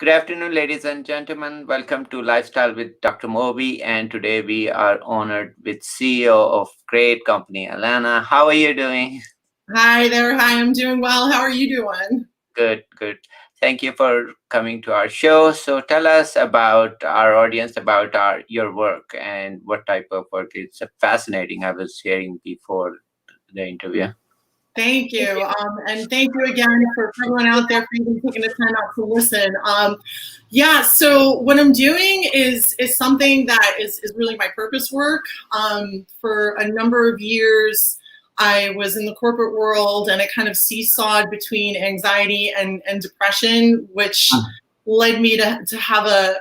Good afternoon, ladies and gentlemen. Welcome to Lifestyle with Dr. Moby. And today we are honored with CEO of great company, Alana. How are you doing? Hi there. Hi, I'm doing well. How are you doing? Good, good. Thank you for coming to our show. So tell us about our audience, about your work and what type of work. It's fascinating. I was hearing before the interview. Thank you. And thank you again for everyone out there for even taking the time out to listen. So what I'm doing is something that is really my purpose work. For a number of years, I was in the corporate world and it kind of seesawed between anxiety and depression, which led me to have a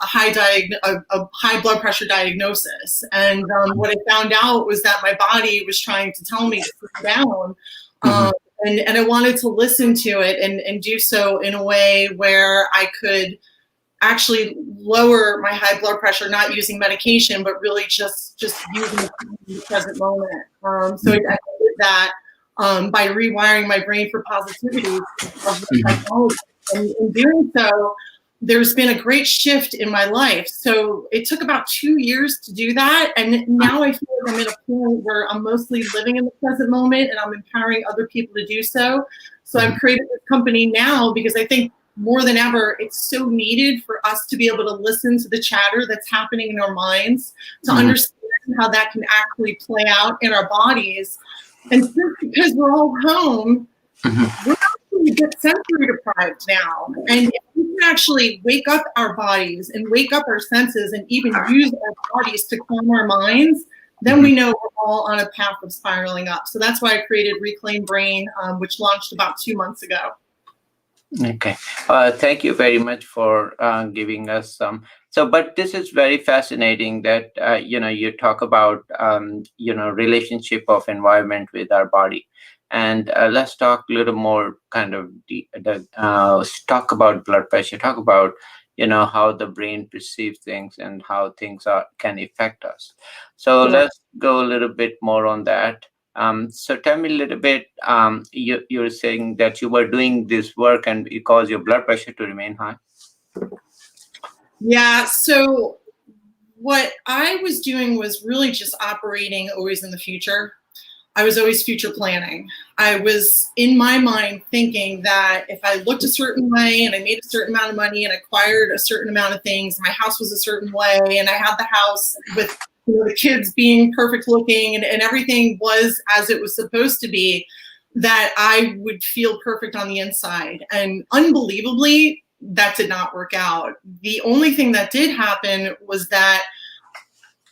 high blood pressure diagnosis. And what I found out was that my body was trying to tell me to slow down. And I wanted to listen to it and do so in a way where I could actually lower my high blood pressure, not using medication, but really just using the present moment. So I did that by rewiring my brain for positivity of psychology. And in doing so, there's been a great shift in my life. So it took about 2 years to do that. And now I feel like I'm at a point where I'm mostly living in the present moment and I'm empowering other people to do so. So I've created this company now because I think more than ever, it's so needed for us to be able to listen to the chatter that's happening in our minds, to understand how that can actually play out in our bodies. And because we're all home, we're actually get sensory deprived now. And if we can actually wake up our bodies and wake up our senses and even use our bodies to calm our minds, then we know we're all on a path of spiraling up. So that's why I created Reclaim Brain, which launched about 2 months ago. Okay. Thank you very much for giving us some. But this is very fascinating that, you talk about, relationship of environment with our body. And let's talk a little more kind of talk about blood pressure, talk about, how the brain perceives things and how things can affect us. So let's go a little bit more on that. So tell me a little bit, you're saying that you were doing this work and it caused your blood pressure to remain high? Yeah, so what I was doing was really just operating always in the future. I was always future planning. I was in my mind thinking that if I looked a certain way and I made a certain amount of money and acquired a certain amount of things, my house was a certain way and I had the house with the kids being perfect looking and everything was as it was supposed to be, that I would feel perfect on the inside. And unbelievably, that did not work out. The only thing that did happen was that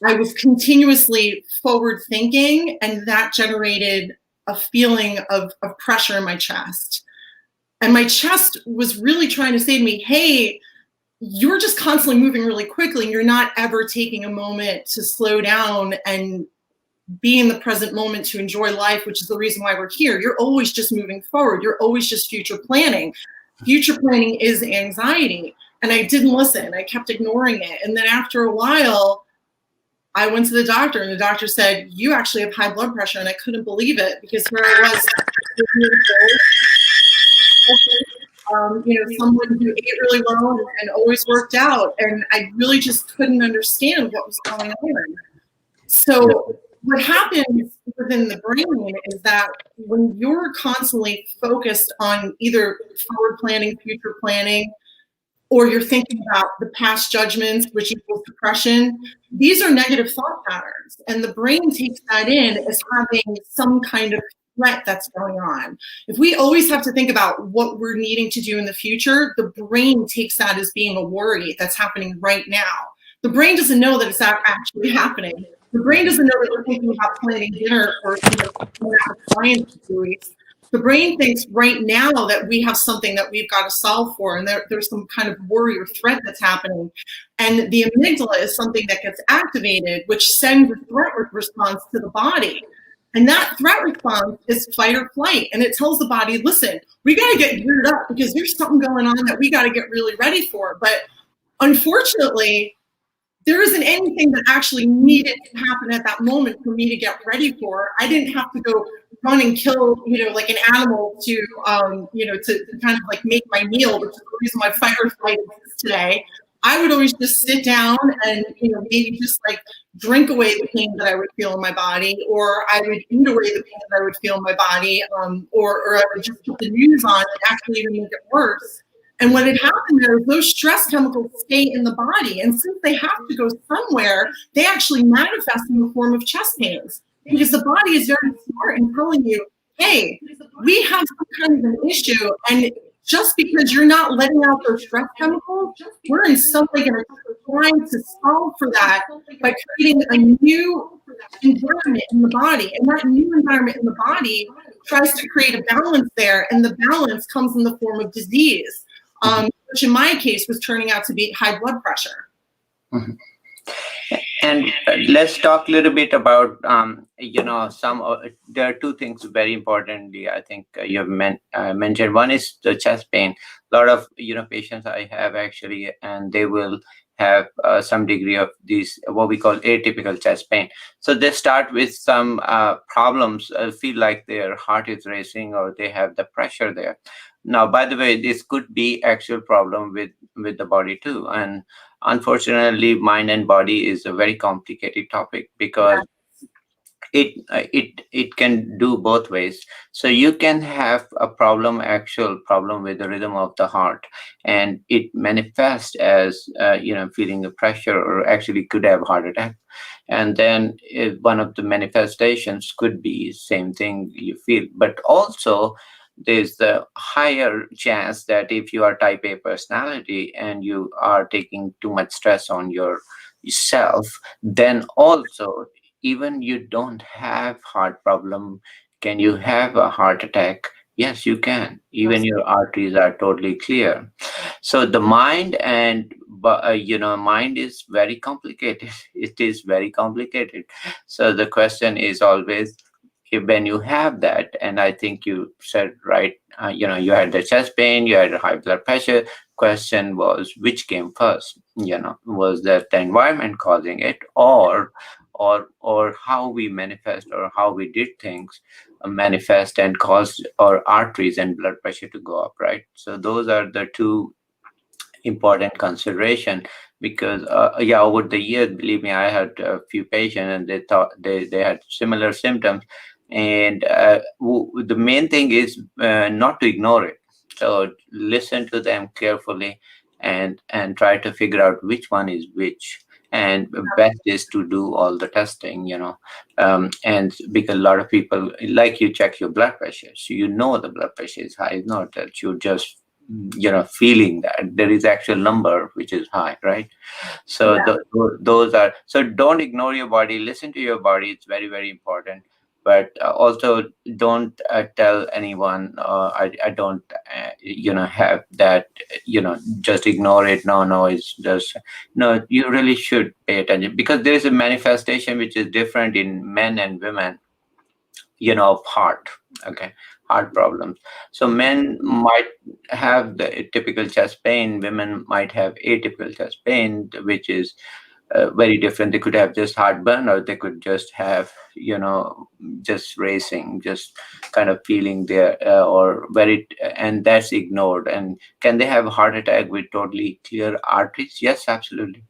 I was continuously forward thinking, and that generated a feeling of pressure in my chest. And my chest was really trying to say to me, hey, you're just constantly moving really quickly and you're not ever taking a moment to slow down and be in the present moment to enjoy life, which is the reason why we're here. You're always just moving forward. You're always just future planning. Future planning is anxiety. And I didn't listen. I kept ignoring it. And then after a while, I went to the doctor and the doctor said, you actually have high blood pressure. And I couldn't believe it because here I was, someone who ate really well and always worked out. And I really just couldn't understand what was going on. So what happens within the brain is that when you're constantly focused on either forward planning, future planning, or you're thinking about the past judgments, which equals depression, these are negative thought patterns. And the brain takes that in as having some kind of threat that's going on. If we always have to think about what we're needing to do in the future, the brain takes that as being a worry that's happening right now. The brain doesn't know that it's actually happening. The brain doesn't know that we're thinking about planning dinner or science degrees. The brain thinks right now that we have something that we've got to solve for, and there's some kind of worry or threat that's happening. And the amygdala is something that gets activated, which sends a threat response to the body. And that threat response is fight or flight. And it tells the body, listen, we got to get geared up because there's something going on that we got to get really ready for. But unfortunately, there isn't anything that actually needed to happen at that moment for me to get ready for. I didn't have to go run and kill, like an animal to, to kind of like make my meal, which is the reason why fight or flight exists today. I would always just sit down and, maybe just like drink away the pain that I would feel in my body, or I would eat away the pain that I would feel in my body, or I would just put the news on and actually even make it worse. And what had happened there is those stress chemicals stay in the body. And since they have to go somewhere, they actually manifest in the form of chest pains, because the body is very smart in telling you, hey, we have some kind of an issue. And just because you're not letting out those stress chemicals, we're in some way going to try to solve for that by creating a new environment in the body. And that new environment in the body tries to create a balance there. And the balance comes in the form of disease, which in my case was turning out to be high blood pressure. Mm-hmm. And let's talk a little bit about, there are two things very importantly, I think you have mentioned. One is the chest pain. A lot of, patients I have actually, and they will have some degree of these, what we call atypical chest pain. So they start with some problems, feel like their heart is racing or they have the pressure there. Now, by the way, this could be actual problem with the body too. And unfortunately, mind and body is a very complicated topic, because it can do both ways. So you can have a actual problem with the rhythm of the heart, and it manifests as feeling the pressure, or actually could have heart attack. And then one of the manifestations could be same thing you feel, but also there's the higher chance that if you are type A personality and you are taking too much stress on yourself, then also, even you don't have heart problem, can you have a heart attack? Yes, you can. Even your arteries are totally clear. So the mind mind is very complicated. It is very complicated. So the question is always, when you have that, and I think you said right, you had the chest pain, you had high blood pressure. Question was, which came first? Was that the environment causing it, or how we manifest, or how we did things manifest and cause our arteries and blood pressure to go up, right? So those are the two important consideration, because over the years, believe me, I had a few patients and they thought they had similar symptoms. And the main thing is not to ignore it. So listen to them carefully and try to figure out which one is which. And best is to do all the testing, and because a lot of people, like, you check your blood pressure, so the blood pressure is high. It's not that you just feeling that there is actual number which is high, right? So those are, so don't ignore your body, listen to your body. It's very, very important. But also don't tell anyone, I don't have that, just ignore it. No, it's just, no, you really should pay attention, because there is a manifestation which is different in men and women, of heart problems. So men might have the typical chest pain, women might have atypical chest pain, which is very different. They could have just heartburn, or they could just have, just racing, just kind of feeling there, and that's ignored. And can they have a heart attack with totally clear arteries? Yes, absolutely.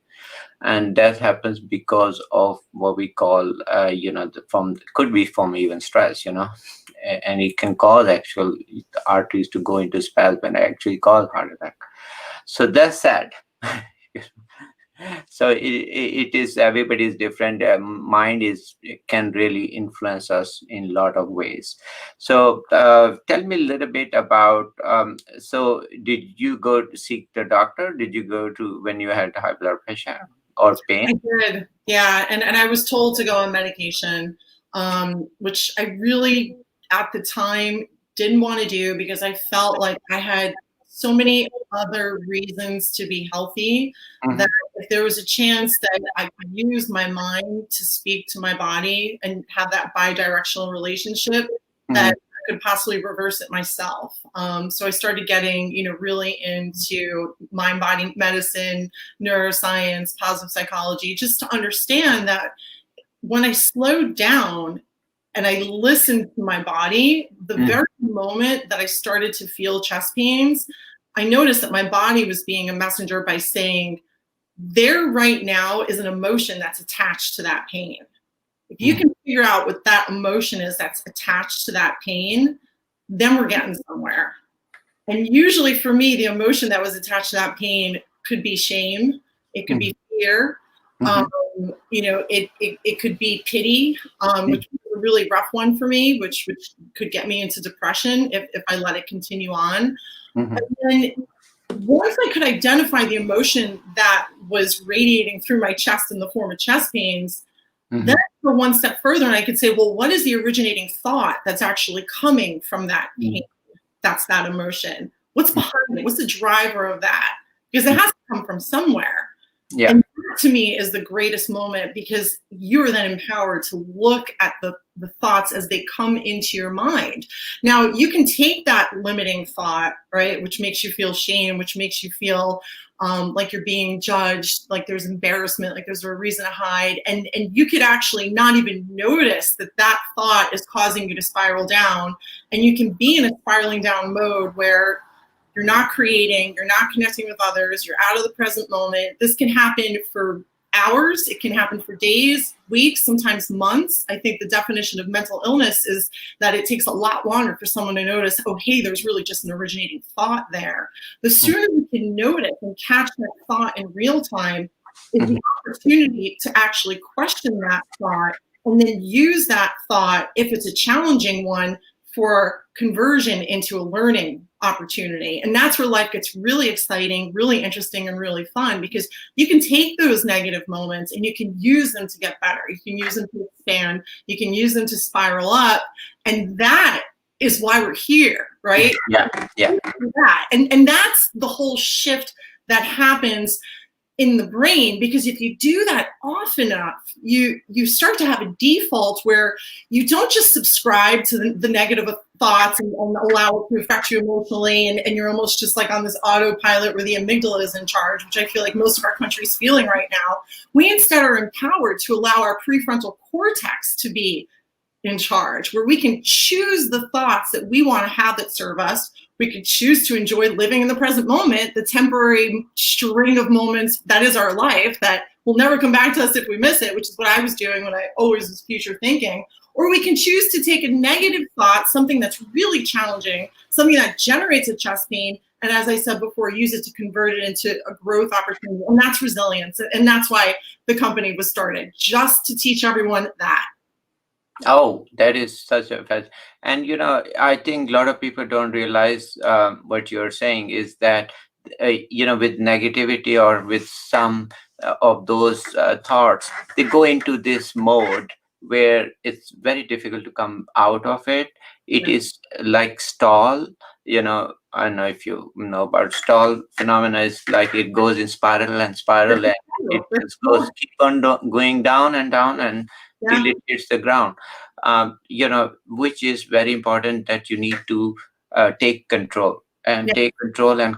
And that happens because of what we call, could be from even stress, and it can cause actual arteries to go into spasm and actually cause heart attack. So that's sad. So it is, everybody's different. Mind can really influence us in a lot of ways. So tell me a little bit about, so did you go to seek the doctor? Did you go to, when you had high blood pressure or pain? I did, yeah. And I was told to go on medication, which I really, at the time, didn't want to do, because I felt like I had so many other reasons to be healthy, that if there was a chance that I could use my mind to speak to my body and have that bi-directional relationship, that I could possibly reverse it myself. So I started getting, really into mind-body medicine, neuroscience, positive psychology, just to understand that when I slowed down, and I listened to my body, the very moment that I started to feel chest pains, I noticed that my body was being a messenger by saying, there right now is an emotion that's attached to that pain. If you can figure out what that emotion is that's attached to that pain, then we're getting somewhere. And usually for me, the emotion that was attached to that pain could be shame. It could be fear. It could be pity, which was a really rough one for me, which could get me into depression if I let it continue on. And then once I could identify the emotion that was radiating through my chest in the form of chest pains, then I go one step further and I could say, well, what is the originating thought that's actually coming from that pain? That's that emotion. What's behind it? What's the driver of that? Because it has to come from somewhere. Yeah. And that to me is the greatest moment, because you're then empowered to look at the thoughts as they come into your mind. Now, you can take that limiting thought, right, which makes you feel shame, which makes you feel like you're being judged, like there's embarrassment, like there's a reason to hide. And you could actually not even notice that that thought is causing you to spiral down. And you can be in a spiraling down mode where you're not creating, you're not connecting with others, you're out of the present moment. This can happen for hours, it can happen for days, weeks, sometimes months. I think the definition of mental illness is that it takes a lot longer for someone to notice, oh, hey, there's really just an originating thought there. The sooner we can notice and catch that thought in real time is the opportunity to actually question that thought and then use that thought, if it's a challenging one, for conversion into a learning opportunity. And that's where life gets really exciting, really interesting, and really fun, because you can take those negative moments and you can use them to get better. You can use them to expand. You can use them to spiral up. And that is why we're here, right? Yeah. And that's the whole shift that happens in the brain, because if you do that often enough, you start to have a default where you don't just subscribe to the negative thoughts and allow it to affect you emotionally, and you're almost just like on this autopilot where the amygdala is in charge, which I feel like most of our country is feeling right now. We instead are empowered to allow our prefrontal cortex to be in charge, where we can choose the thoughts that we want to have that serve us. We could choose to enjoy living in the present moment, the temporary string of moments that is our life that will never come back to us if we miss it, which is what I was doing when I always was future thinking. Or we can choose to take a negative thought, something that's really challenging, something that generates a chest pain, and as I said before, use it to convert it into a growth opportunity. And that's resilience. And that's why the company was started, just to teach everyone that. Oh, that is such a fact. And I think a lot of people don't realize what you're saying is that with negativity or with some of those thoughts, they go into this mode where it's very difficult to come out of it. It is like stall. I don't know if you know about stall phenomena. Is like it goes in spiral and spiral, and it just goes keep on going down and down and till it hits the ground. Which is very important, that you need to take control and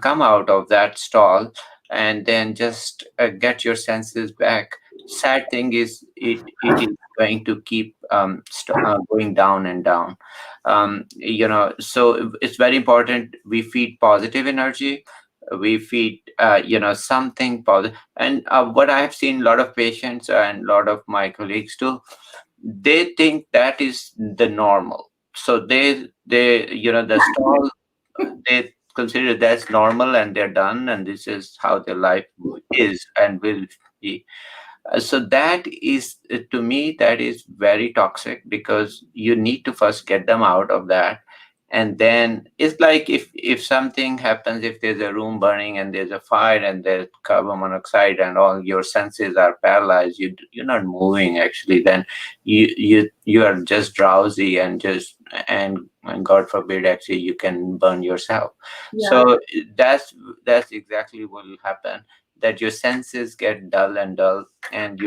come out of that stall, and then just get your senses back. Sad thing is, it is going to keep going down and down. So it's very important we feed positive energy. We feed something positive. And what I have seen a lot of patients and a lot of my colleagues do, they think that is the normal. So they the stall, they consider that's normal, and they're done, and this is how their life is and will be. So that is, to me, that is very toxic, because you need to first get them out of that. And then it's like if something happens, if there's a room burning and there's a fire and there's carbon monoxide and all your senses are paralyzed, you're not moving actually. Then you are just drowsy and God forbid, actually, you can burn yourself. Yeah. So that's exactly what will happen. That your senses get dull and dull, and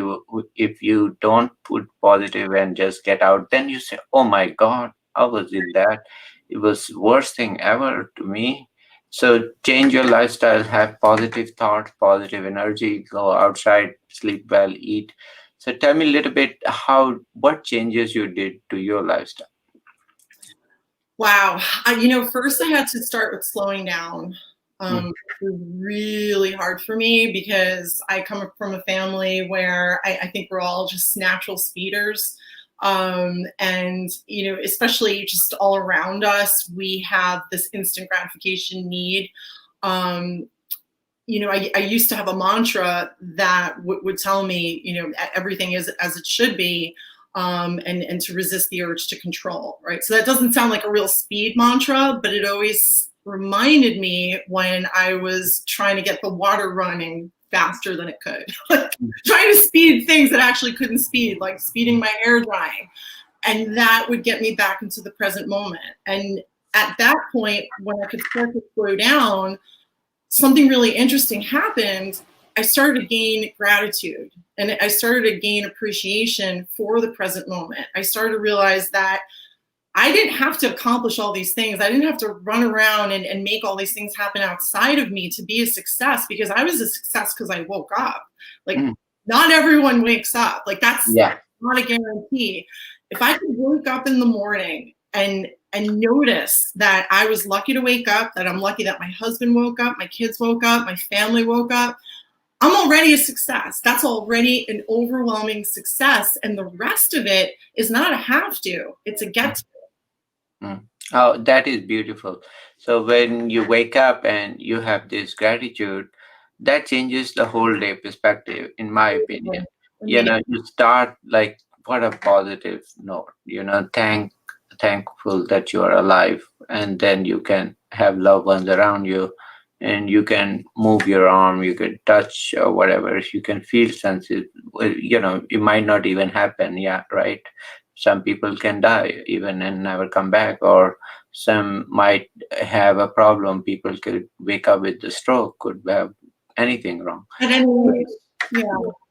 if you don't put positive and just get out, then you say, oh my God, I was in that. It was worst thing ever to me. So change your lifestyle, have positive thoughts, positive energy, go outside, sleep well, eat So tell me a little bit what changes you did to your lifestyle. Wow. First I had to start with slowing down. Mm, It was really hard for me because I come from a family where I think we're all just natural speeders. And, especially just all around us, we have this instant gratification need. Um, I used to have a mantra that would tell me, everything is as it should be, and to resist the urge to control, right? So that doesn't sound like a real speed mantra, but it always reminded me when I was trying to get the water running faster than it could, like trying to speed things that actually couldn't speed, like speeding my hair drying. And that would get me back into the present moment. And at that point, when I could start to slow down, something really interesting happened. I started to gain gratitude and I started to gain appreciation for the present moment. I started to realize that I didn't have to accomplish all these things. I didn't have to run around and make all these things happen outside of me to be a success, because I was a success because I woke up. Like, not everyone wakes up. Like, that's not a guarantee. If I could wake up in the morning and notice that I was lucky to wake up, that I'm lucky that my husband woke up, my kids woke up, my family woke up, I'm already a success. That's already an overwhelming success. And the rest of it is not a have to, it's a get to. Oh, that is beautiful. So when you wake up and you have this gratitude, that changes the whole day perspective, in my opinion. You start like, what a positive note, thankful that you are alive, and then you can have loved ones around you, and you can move your arm, you can touch or whatever, you can feel senses. It might not even happen, yeah, right? Some people can die even and never come back, or some might have a problem. People could wake up with a stroke, could have anything wrong. At any age.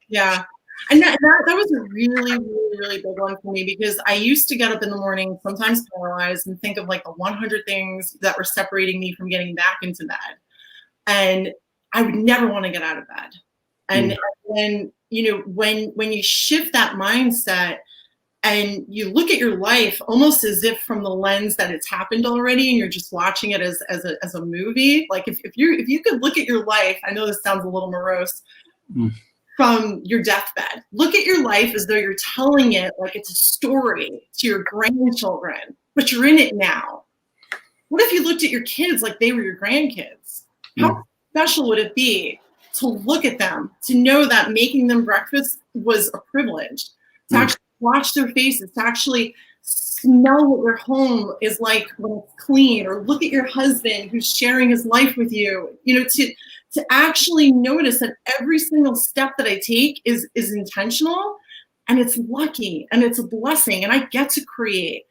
Yeah. And that was a really, really, really big one for me, because I used to get up in the morning, sometimes paralyzed, and think of like the 100 things that were separating me from getting back into bed. And I would never want to get out of bed. And then, when you shift that mindset and you look at your life almost as if from the lens that it's happened already, and you're just watching it as a movie. Like, if you could look at your life, I know this sounds a little morose, from your deathbed, look at your life as though you're telling it like it's a story to your grandchildren, but you're in it now. What if you looked at your kids like they were your grandkids? How special would it be to look at them, to know that making them breakfast was a privilege, to actually watch their faces, to actually smell what your home is like when it's clean, or look at your husband who's sharing his life with you, to actually notice that every single step that I take is intentional, and it's lucky, and it's a blessing, and I get to create.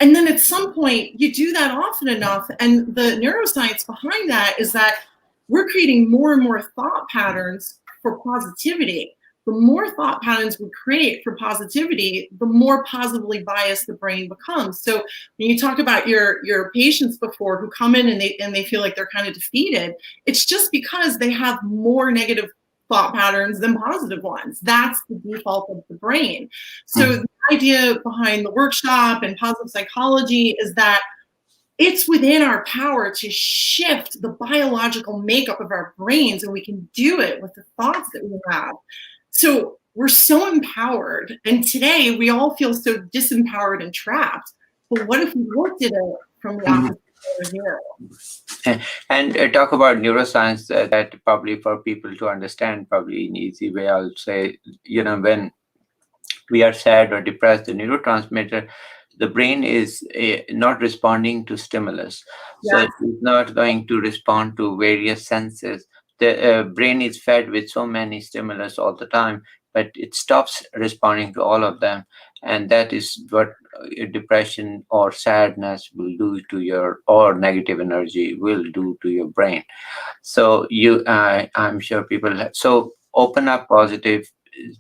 And then at some point you do that often enough, and the neuroscience behind that is that we're creating more and more thought patterns for positivity. The more thought patterns we create for positivity, the more positively biased the brain becomes. So when you talk about your patients before who come in and they feel like they're kind of defeated, it's just because they have more negative thought patterns than positive ones. That's the default of the brain. So the idea behind the workshop and positive psychology is that it's within our power to shift the biological makeup of our brains, and we can do it with the thoughts that we have. So we're so empowered, and today we all feel so disempowered and trapped. But what if we looked at it from the opposite point of view? And talk about neuroscience, that probably for people to understand, probably in easy way, I'll say, when we are sad or depressed, the neurotransmitter, the brain is not responding to stimulus. So it's not going to respond to various senses. The brain is fed with so many stimulus all the time, but it stops responding to all of them. And that is what depression or sadness will do to your, or negative energy will do to your brain. So I'm sure people so open up positive,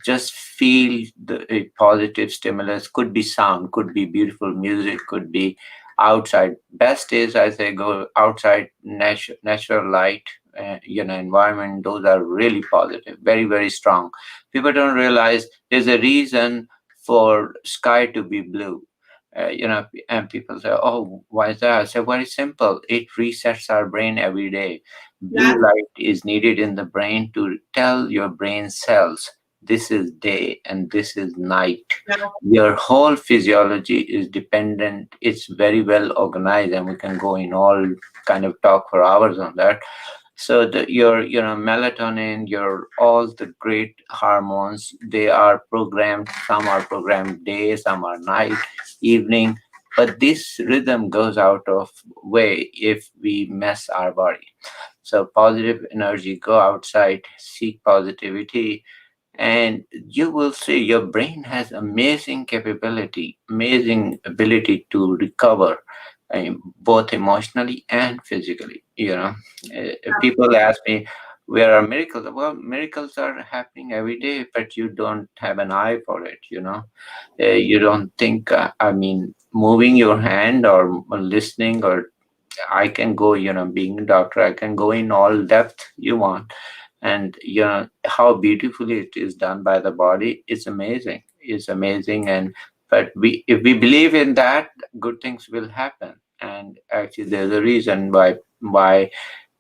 just feel the positive stimulus. Could be sound, could be beautiful music, could be outside. Best is, I say, go outside, natural light, environment. Those are really positive, very, very strong. People don't realize there's a reason for sky to be blue. And people say, "Oh, why is that?" I say, "Very simple. It resets our brain every day. Yeah. Blue light is needed in the brain to tell your brain cells this is day and this is night. Yeah. Your whole physiology is dependent. It's very well organized, and we can go in all kind of talk for hours on that. So your melatonin, your all the great hormones, they are programmed. Some are programmed day, some are night, evening. But this rhythm goes out of way if we mess our body. So positive energy, go outside, seek positivity, and you will see your brain has amazing capability, amazing ability to recover, both emotionally and physically. People ask me, where are miracles? Well, miracles are happening every day, but you don't have an eye for it. You don't think, I mean, moving your hand or listening, or I can go, being a doctor, I can go in all depth you want. And how beautifully it is done by the body. It's amazing. It's amazing. And but if we believe in that, good things will happen. And actually, there's a reason why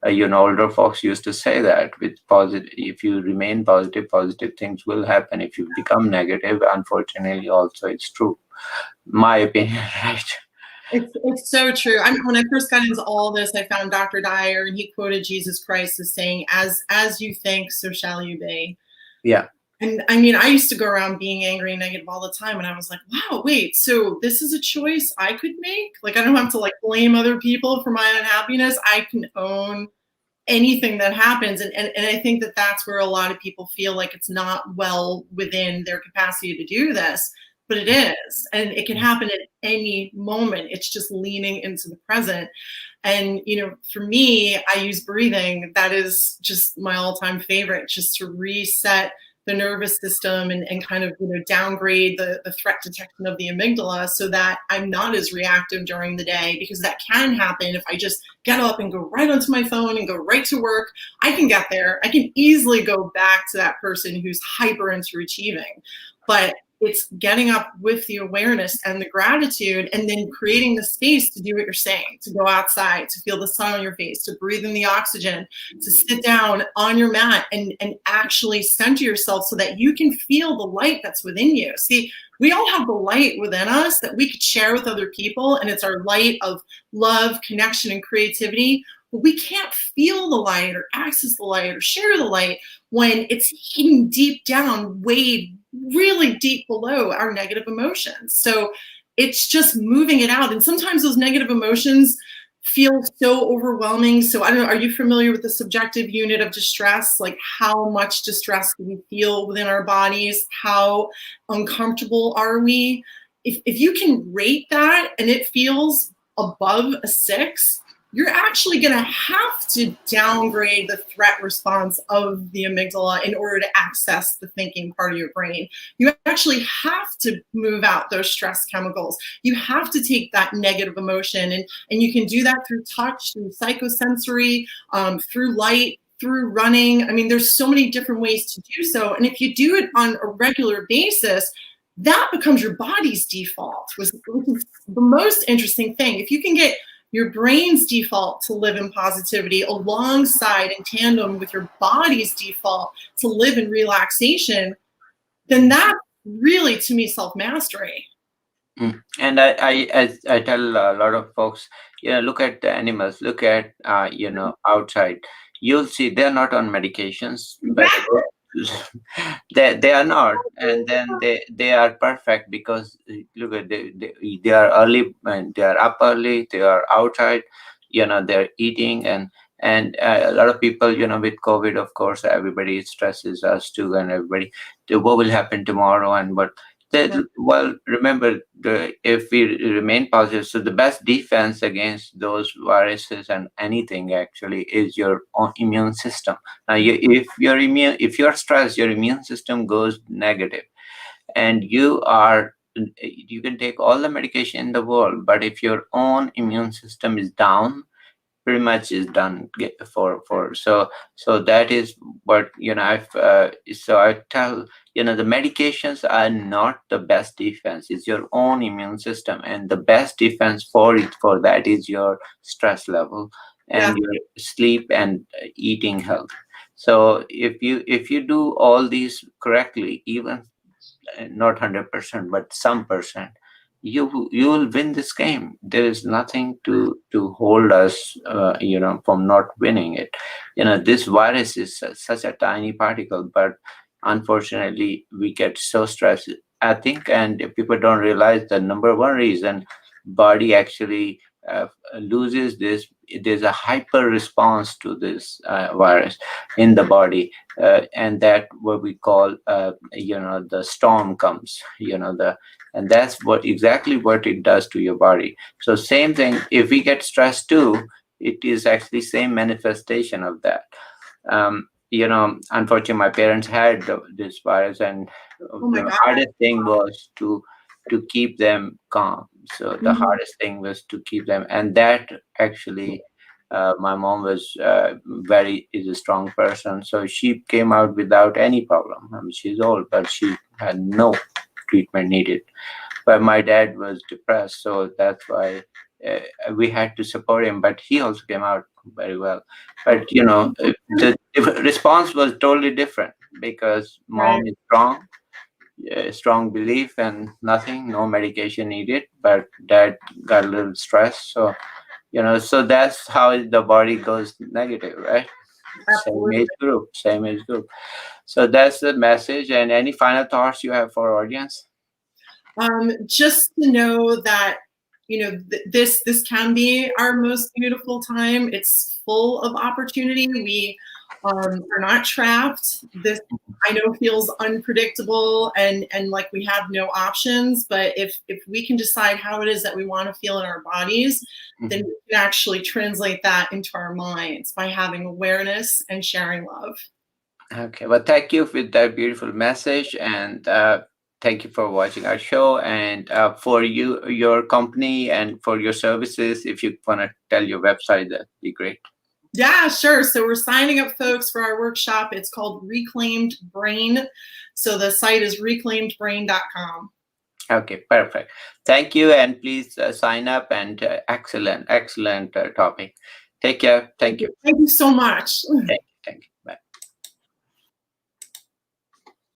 older folks used to say that, with positive, if you remain positive, positive things will happen. If you become negative, unfortunately, also it's true. My opinion, right? It's so true. When I first got into all this, I found Dr. Dyer, and he quoted Jesus Christ as saying, "As you think, so shall you be." Yeah. And I mean, I used to go around being angry and negative all the time, and I was like, "Wow, wait, so this is a choice I could make? Like, I don't have to like blame other people for my unhappiness. I can own anything that happens." And I think that that's where a lot of people feel like it's not well within their capacity to do this, but it is, and it can happen at any moment. It's just leaning into the present. And for me, I use breathing. That is just my all-time favorite, just to reset the nervous system and kind of downgrade the threat detection of the amygdala, so that I'm not as reactive during the day, because that can happen if I just get up and go right onto my phone and go right to work. I can get there. I can easily go back to that person who's hyper into achieving. But it's getting up with the awareness and the gratitude, and then creating the space to do what you're saying, to go outside, to feel the sun on your face, to breathe in the oxygen, to sit down on your mat and actually center yourself so that you can feel the light that's within you. See, we all have the light within us that we could share with other people, and it's our light of love, connection, and creativity. But we can't feel the light or access the light or share the light when it's hidden deep down, way really deep below our negative emotions. So it's just moving it out. And sometimes those negative emotions feel so overwhelming. So I don't know, are you familiar with the subjective unit of distress? Like, how much distress do we feel within our bodies? How uncomfortable are we? If you can rate that and it feels above a 6, you're actually going to have to downgrade the threat response of the amygdala in order to access the thinking part of your brain. You actually have to move out those stress chemicals. You have to take that negative emotion, and you can do that through touch, through psychosensory, through light, through running. I mean, there's so many different ways to do so. And if you do it on a regular basis, that becomes your body's default, which is the most interesting thing. If you can get your brain's default to live in positivity alongside, in tandem with your body's default to live in relaxation, then that's really, to me, self-mastery. And I tell a lot of folks, look at the animals, look at, outside. You'll see they're not on medications, but they are not. And then they are perfect, because look at, they are early, and they are up early, they are outside, they're eating. And a lot of people, with COVID, of course, everybody stresses us too, and everybody, what will happen tomorrow, and what. Well, remember, if we remain positive, so the best defense against those viruses and anything actually is your own immune system. Now, if you're stressed, your immune system goes negative, and you are you can take all the medication in the world, but if your own immune system is down, pretty much is done so that is what I tell the medications are not the best defense. It's your own immune system, and the best defense for that is your stress level Yeah. and your sleep and eating health. So if you do all these correctly, even not 100% but some percent, you will win this game. There is nothing to hold us from not winning it. This virus is such a tiny particle, but unfortunately we get so stressed, I think. And if people don't realize the number one reason body actually loses this, there's a hyper response to this virus in the body, and that what we call the storm comes, and that's what exactly what it does to your body. So same thing, if we get stressed too, it is actually same manifestation of that. Unfortunately my parents had this virus, and Oh my the God. hardest thing was to keep them calm. So the hardest thing was to keep them, and that actually my mom was is a strong person, so she came out without any problem. I mean, she's old, but she had no treatment needed. But my dad was depressed, so that's why we had to support him. But he also came out very well. But the response was totally different, because Right. mom is strong, strong belief, and no medication needed. But dad got a little stressed, so that's how the body goes negative, right? Absolutely. Same age group. So that's the message. And any final thoughts you have for our audience? Just to know that this can be our most beautiful time. It's full of opportunity. We are not trapped. This, I know, feels unpredictable and like we have no options. But if we can decide how it is that we want to feel in our bodies, then we can actually translate that into our minds by having awareness and sharing love. Okay, well, thank you for that beautiful message, and thank you for watching our show. And for your company, and for your services, if you want to tell your website, that'd be great. Yeah, sure. So we're signing up folks for our workshop. It's called Reclaimed Brain. So the site is reclaimedbrain.com. Okay, perfect. Thank you, and please sign up. And excellent topic. Take care. Thank you. Thank you so much. Thank you.